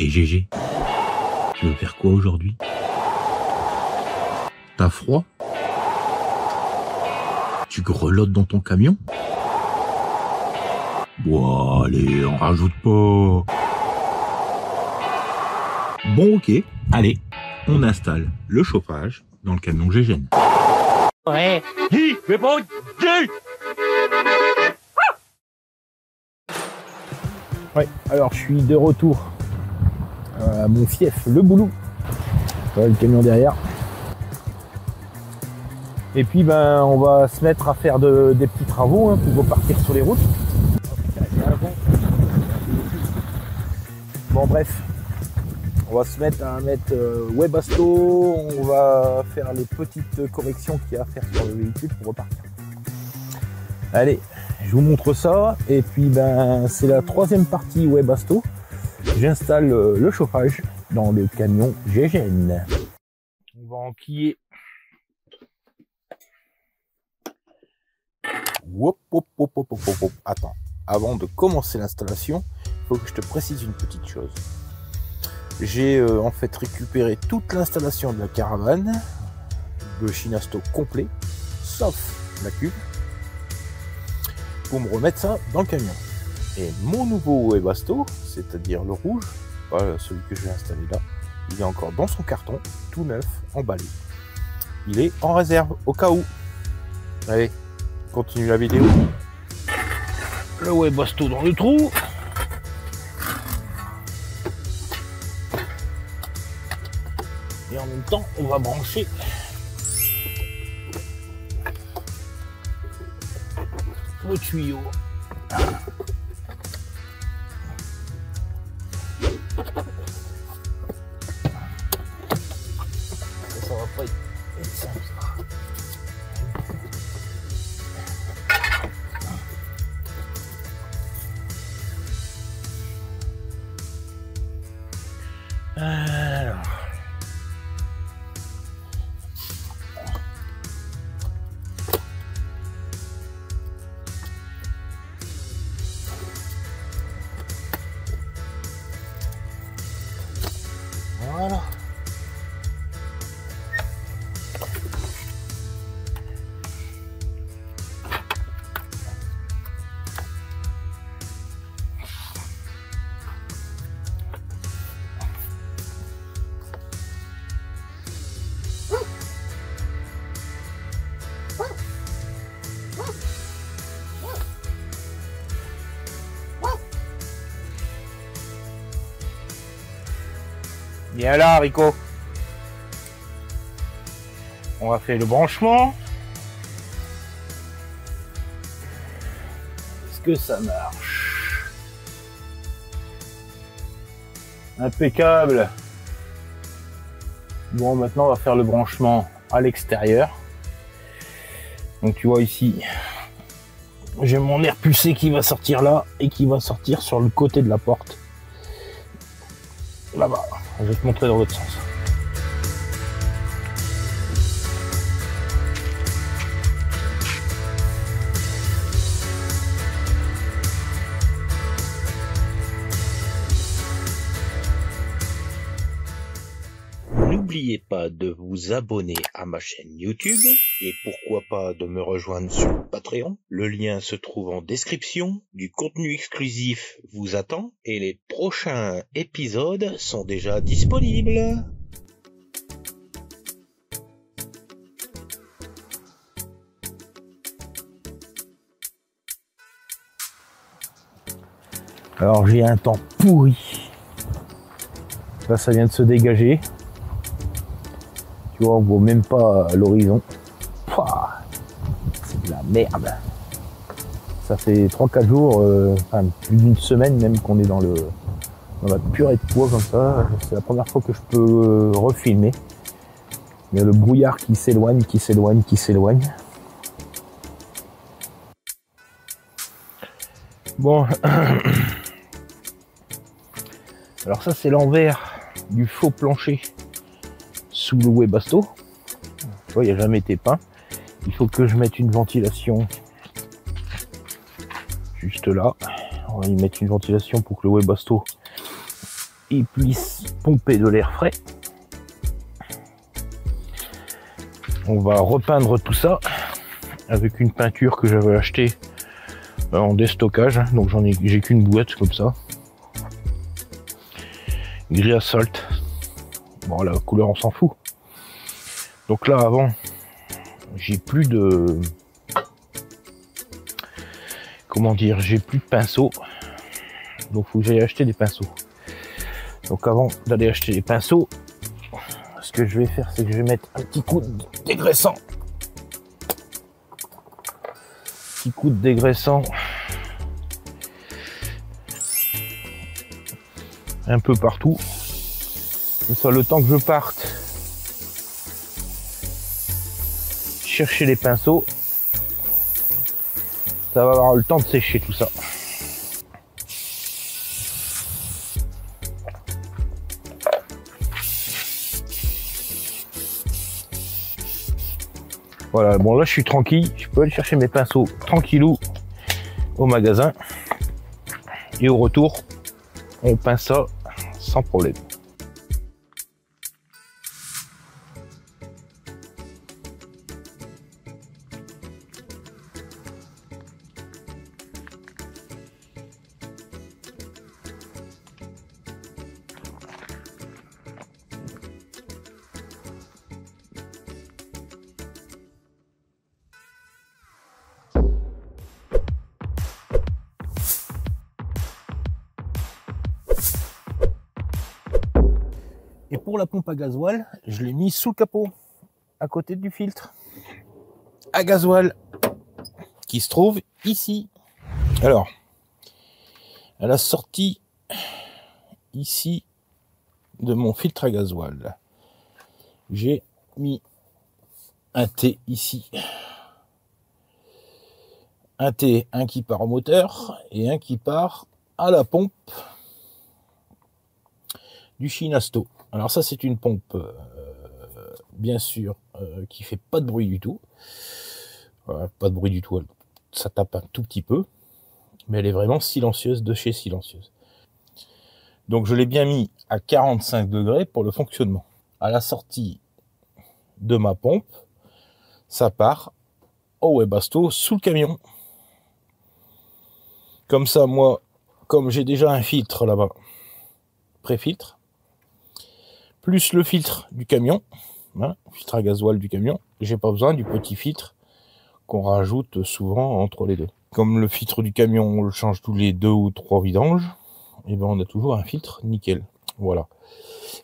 Et GG, tu veux faire quoi aujourd'hui? T'as froid? Tu grelottes dans ton camion? Bon, allez, on rajoute pas. Bon, ok, allez, on installe le chauffage dans le camion GG. Ouais. Dis, mais pas dis. Ouais, alors je suis de retour à mon fief, le boulot. Voilà, le camion derrière. Et puis ben on va se mettre à faire des petits travaux hein, pour repartir sur les routes. Bon bref, on va se mettre à mettre Webasto, on va faire les petites corrections qu'il y a à faire sur le véhicule pour repartir. Allez, je vous montre ça et puis ben c'est la troisième partie Webasto. J'installe le chauffage dans le camion GGN. On va enquiller. Hop, hop, hop, hop, hop, hop. Attends, avant de commencer l'installation, il faut que je te précise une petite chose. J'ai en fait récupéré toute l'installation de la caravane, le Shinasto complet, sauf la cuve, pour me remettre ça dans le camion. Et mon nouveau Webasto, c'est-à-dire le rouge, pas celui que je vais installer là, il est encore dans son carton, tout neuf, emballé. Il est en réserve, au cas où. Allez, continue la vidéo. Le Webasto dans le trou. Et en même temps, on va brancher le tuyau. Ça va pas être simple. Alors. Voilà. Viens là, Rico. On va faire le branchement. Est-ce que ça marche? Impeccable. Bon, maintenant on va faire le branchement à l'extérieur. Donc tu vois ici, j'ai mon air pulsé qui va sortir là et qui va sortir sur le côté de la porte. Là-bas. Je vais te montrer dans l'autre sens. N'oubliez pas de vous abonner à ma chaîne YouTube et pourquoi pas de me rejoindre sur Patreon. Le lien se trouve en description. Du contenu exclusif vous attend et les prochains épisodes sont déjà disponibles. Alors j'ai un temps pourri. Là ça vient de se dégager. Tu vois, on voit même pas l'horizon. C'est de la merde. Ça fait 3-4 jours, enfin plus d'une semaine même qu'on est dans la purée de poids comme ça. C'est la première fois que je peux refilmer. Il y a le brouillard qui s'éloigne, qui s'éloigne, qui s'éloigne. Bon. Alors ça c'est l'envers du faux plancher sous le Webasto. Tu vois, il n'a jamais été peint. Il faut que je mette une ventilation juste là. On va y mettre une ventilation pour que le Webasto il puisse pomper de l'air frais. On va repeindre tout ça avec une peinture que j'avais achetée en déstockage, donc j'ai qu'une boîte comme ça, gris asphalt. Bon, la couleur on s'en fout. Donc là avant j'ai plus de, comment dire, j'ai plus de pinceaux, donc faut que j'aille acheter des pinceaux. Donc avant d'aller acheter des pinceaux, ce que je vais faire, c'est que je vais mettre un petit coup de dégraissant, un peu partout. Comme ça, le temps que je parte chercher les pinceaux, ça va avoir le temps de sécher tout ça. Voilà, bon là je suis tranquille, je peux aller chercher mes pinceaux tranquillou au magasin et au retour on peint ça sans problème. Et pour la pompe à gasoil, je l'ai mis sous le capot, à côté du filtre à gasoil, qui se trouve ici. Alors, à la sortie ici de mon filtre à gasoil, j'ai mis un T ici. Un T, un qui part au moteur et un qui part à la pompe du Shinasto. Alors ça c'est une pompe bien sûr qui fait pas de bruit du tout. Pas de bruit du tout, ça tape un tout petit peu, mais elle est vraiment silencieuse, de chez silencieuse. Donc je l'ai bien mis à 45 degrés pour le fonctionnement. À la sortie de ma pompe, ça part au Webasto sous le camion. Comme ça, moi, comme j'ai déjà un filtre là-bas, pré-filtre, plus le filtre du camion, hein, filtre à gasoil du camion, j'ai pas besoin du petit filtre qu'on rajoute souvent entre les deux. Comme le filtre du camion, on le change tous les 2 ou 3 vidanges, et ben on a toujours un filtre nickel. Voilà.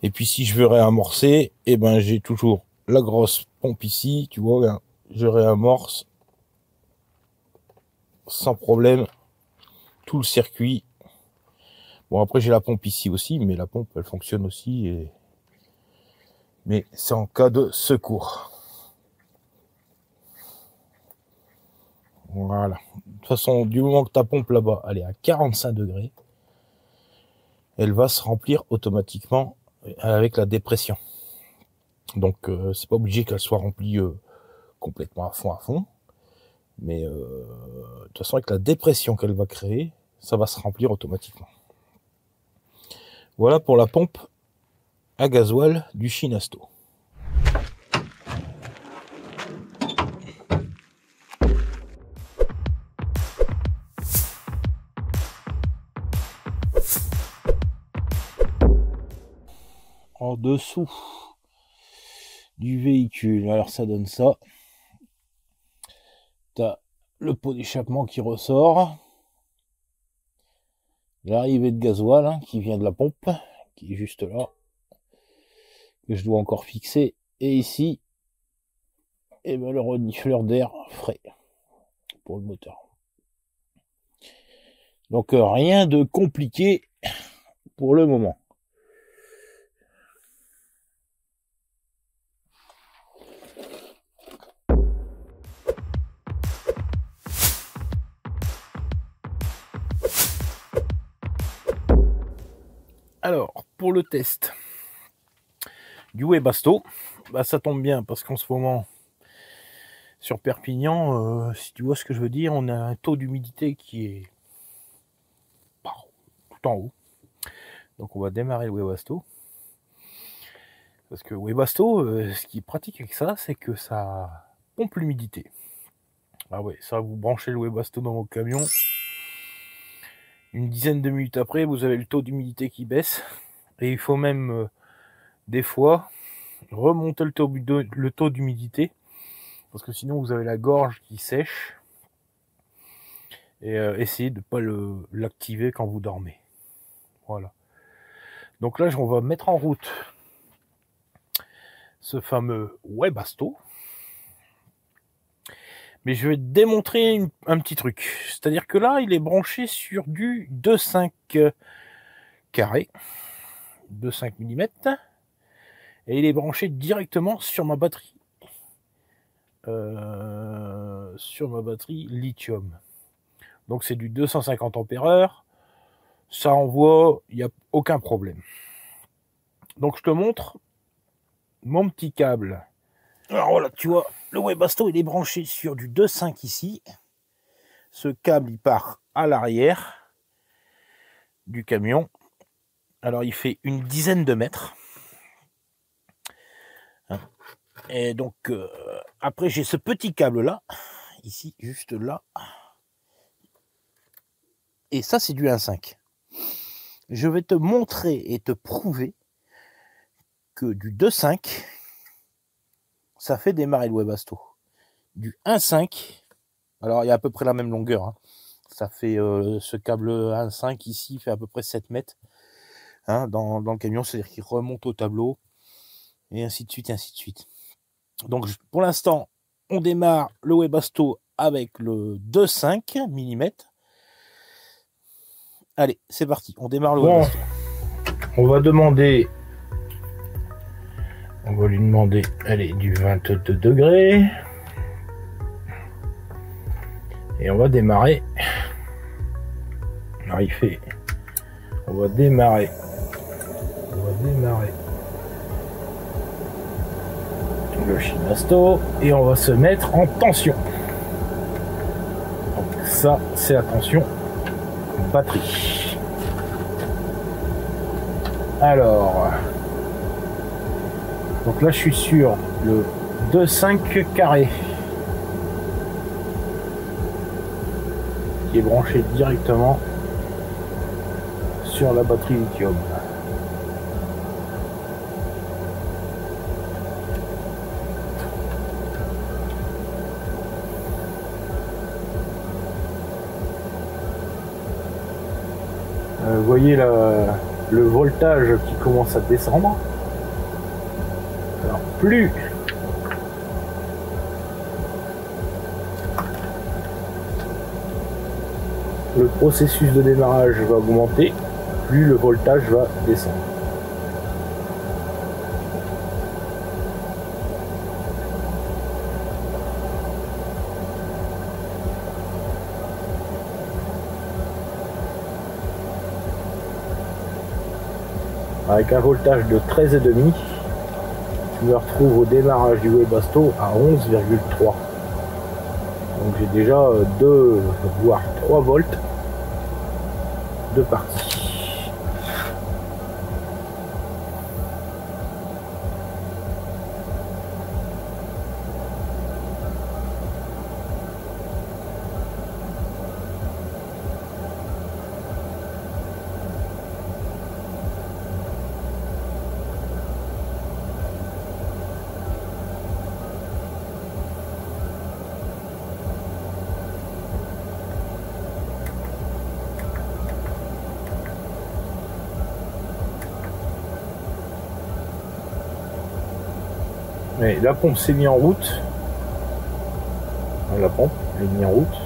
Et puis si je veux réamorcer, et ben j'ai toujours la grosse pompe ici, tu vois, là, je réamorce sans problème tout le circuit. Bon, après j'ai la pompe ici aussi, mais la pompe elle fonctionne aussi, mais c'est en cas de secours. Voilà. De toute façon, du moment que ta pompe là-bas, elle est à 45 degrés, elle va se remplir automatiquement avec la dépression. Donc, c'est pas obligé qu'elle soit remplie complètement à fond. Mais de toute façon, avec la dépression qu'elle va créer, ça va se remplir automatiquement. Voilà pour la pompe à gasoil du Shinasto. En dessous du véhicule, alors ça donne ça. T'as le pot d'échappement qui ressort, l'arrivée de gasoil hein, qui vient de la pompe, qui est juste là, que je dois encore fixer, et ici, et ben le renifleur d'air frais pour le moteur. Donc rien de compliqué pour le moment. Alors, pour le test du Webasto, bah ça tombe bien parce qu'en ce moment, sur Perpignan, si tu vois ce que je veux dire, on a un taux d'humidité qui est tout en haut. Donc on va démarrer le Webasto. Parce que Webasto, ce qui est pratique avec ça, c'est que ça pompe l'humidité. Ah ouais, ça, vous branchez le Webasto dans vos camions. Une dizaine de minutes après, vous avez le taux d'humidité qui baisse. Et il faut même, des fois, remonter le taux d'humidité. Parce que sinon, vous avez la gorge qui sèche. Et essayez de ne pas l'activer quand vous dormez. Voilà. Donc là, on va mettre en route ce fameux Webasto. Mais je vais démontrer un petit truc. C'est-à-dire que là, il est branché sur du 2,5 carré, 2,5 mm. Et il est branché directement sur ma batterie. Sur ma batterie lithium. Donc c'est du 250 ampères. Ça envoie, il n'y a aucun problème. Donc je te montre mon petit câble. Alors voilà, tu vois, le Webasto il est branché sur du 2,5 ici. Ce câble il part à l'arrière du camion. Alors il fait une dizaine de mètres. Et donc après j'ai ce petit câble là, ici, juste là. Et ça c'est du 1,5. Je vais te montrer et te prouver que du 2,5, ça fait démarrer le Webasto. Du 1,5, alors il y a à peu près la même longueur. Hein. Ça fait ce câble 1,5 ici fait à peu près 7 mètres hein, dans le camion, c'est-à-dire qu'il remonte au tableau et ainsi de suite, et ainsi de suite. Donc pour l'instant, on démarre le Webasto avec le 2,5 mm. Allez, c'est parti, on démarre le Webasto. On va lui demander, allez, du 22 degrés. Et on va démarrer. Alors il fait, on va démarrer le Shibasto et on va se mettre en tension. Donc ça, c'est la tension batterie. Alors, donc là je suis sur le 2,5 carré qui est branché directement sur la batterie lithium. Vous voyez le voltage qui commence à descendre. Alors plus le processus de démarrage va augmenter, plus le voltage va descendre. Avec un voltage de 13,5, je me retrouve au démarrage du Webasto à 11,3. Donc j'ai déjà 2 voire 3 volts de partie. Mais la pompe s'est mise en route. La pompe est mise en route.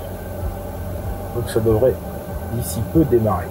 Donc ça devrait d'ici peu démarrer.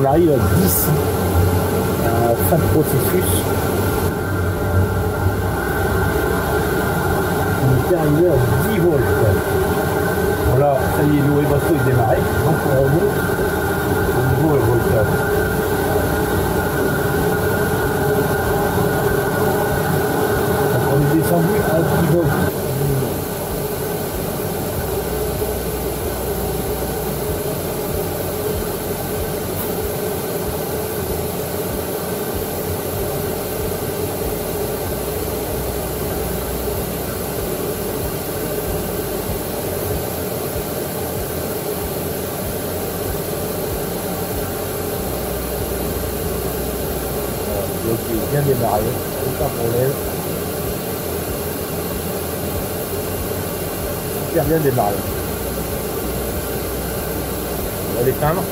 on arrive d'ici à la fin de processus. On est arrivé à 10 volts. Voilà, ça y est, le Webasto est démarré. Donc on remonte au niveau voltage. Donc on est descendu à 10 volts. Bien démarré, aucun problème. Super bien démarré. On va l'éteindre.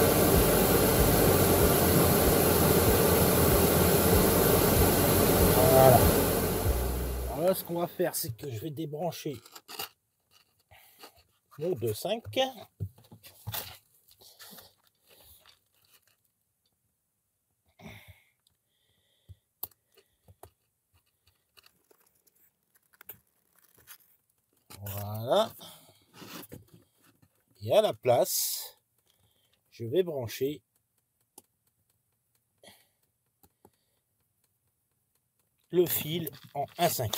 Voilà. Alors là, ce qu'on va faire, c'est que je vais débrancher mon 2.5. Voilà. Et à la place, je vais brancher le fil en 1.5.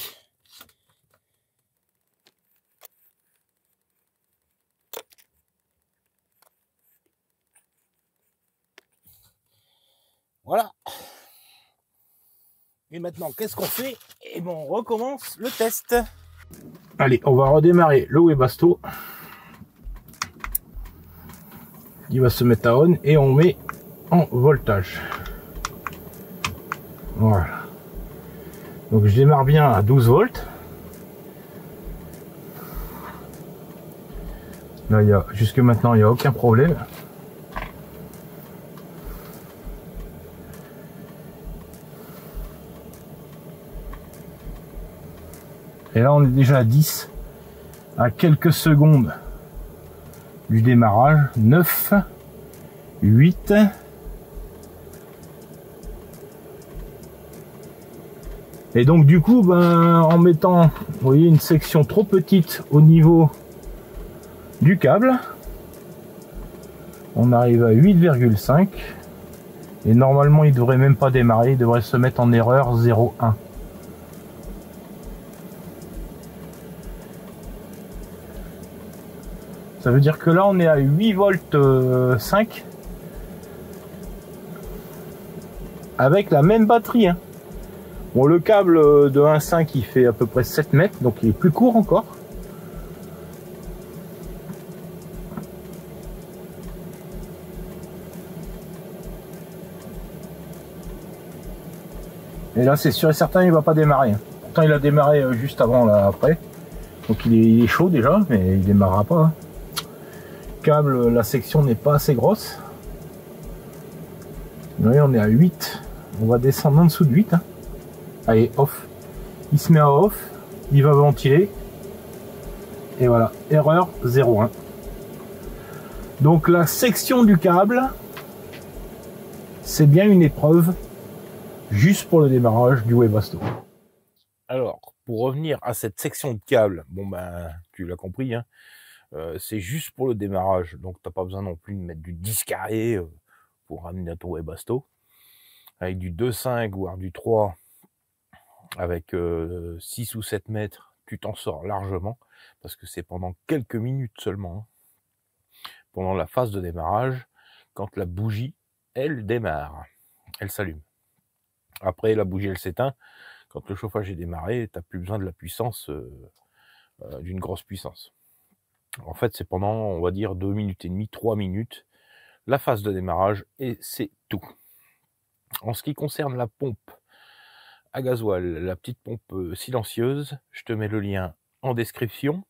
Voilà. Et maintenant, qu'est-ce qu'on fait? Et bon, on recommence le test. Allez, on va redémarrer le Webasto. Il va se mettre à on et on met en voltage. Voilà. Donc je démarre bien à 12 volts. Là, jusque maintenant, il n'y a aucun problème. Et là, on est déjà à 10, à quelques secondes du démarrage. 9, 8, et donc du coup, ben, en mettant, vous voyez, une section trop petite au niveau du câble, on arrive à 8,5, et normalement, il devrait même pas démarrer, il devrait se mettre en erreur 0,1. Ça veut dire que là, on est à 8 volts 5 avec la même batterie. Hein. Bon, le câble de 1.5, il fait à peu près 7 mètres, donc il est plus court encore. Et là, c'est sûr et certain, il va pas démarrer. Pourtant, il a démarré juste avant, là, après. Donc il est chaud déjà, mais il démarrera pas. Hein. Câble, la section n'est pas assez grosse. Vous voyez, on est à 8. On va descendre en dessous de 8. Hein. Allez, off. Il se met à off. Il va ventiler. Et voilà, erreur 0,1. Donc la section du câble, c'est bien une épreuve juste pour le démarrage du Webasto. Alors, pour revenir à cette section de câble, bon ben, tu l'as compris, hein. C'est juste pour le démarrage, donc t'as pas besoin non plus de mettre du 10 carré pour ramener à ton Webasto. Avec du 2,5 voire du 3, avec 6 ou 7 mètres, tu t'en sors largement, parce que c'est pendant quelques minutes seulement, hein, pendant la phase de démarrage, quand la bougie, elle démarre, elle s'allume. Après, la bougie, elle s'éteint. Quand le chauffage est démarré, t'as plus besoin de la puissance, d'une grosse puissance. En fait, c'est pendant, on va dire, 2 minutes et demie, 3 minutes, la phase de démarrage, et c'est tout. En ce qui concerne la pompe à gasoil, la petite pompe silencieuse, je te mets le lien en description.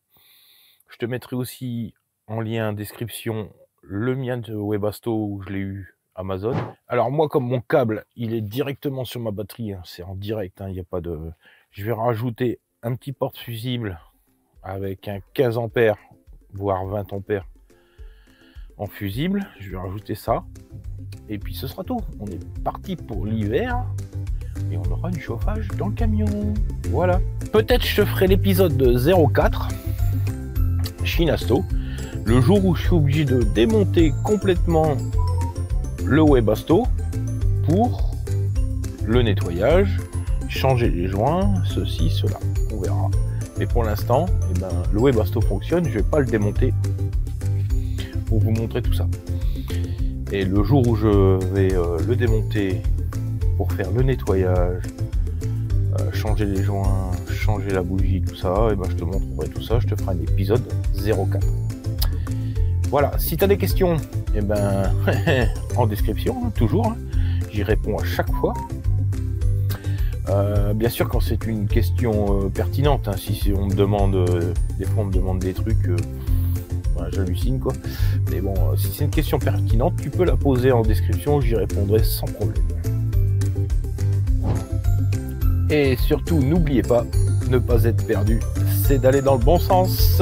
Je te mettrai aussi en lien description le mien de Webasto où je l'ai eu Amazon. Alors moi, comme mon câble, il est directement sur ma batterie, hein, c'est en direct, il n'y a pas de... Je vais rajouter un petit porte-fusible avec un 15 ampères, voire 20 ampères en fusible. Je vais rajouter ça. Et puis ce sera tout. On est parti pour l'hiver. Et on aura du chauffage dans le camion. Voilà. Peut-être je te ferai l'épisode de 04. Chinasto. Le jour où je suis obligé de démonter complètement le Webasto pour le nettoyage, changer les joints, ceci, cela. On verra. Mais pour l'instant, eh ben, le Webasto fonctionne. Je vais pas le démonter pour vous montrer tout ça. Et le jour où je vais le démonter pour faire le nettoyage, changer les joints, changer la bougie, tout ça, et ben je te montrerai tout ça, je te ferai un épisode 04. Voilà, si tu as des questions, et ben en description, hein, toujours, hein, j'y réponds à chaque fois. Bien sûr quand c'est une question pertinente, hein, si on me demande, des fois on me demande des trucs, j'hallucine quoi. Mais bon, si c'est une question pertinente, tu peux la poser en description, j'y répondrai sans problème. Et surtout, n'oubliez pas, ne pas être perdu, c'est d'aller dans le bon sens.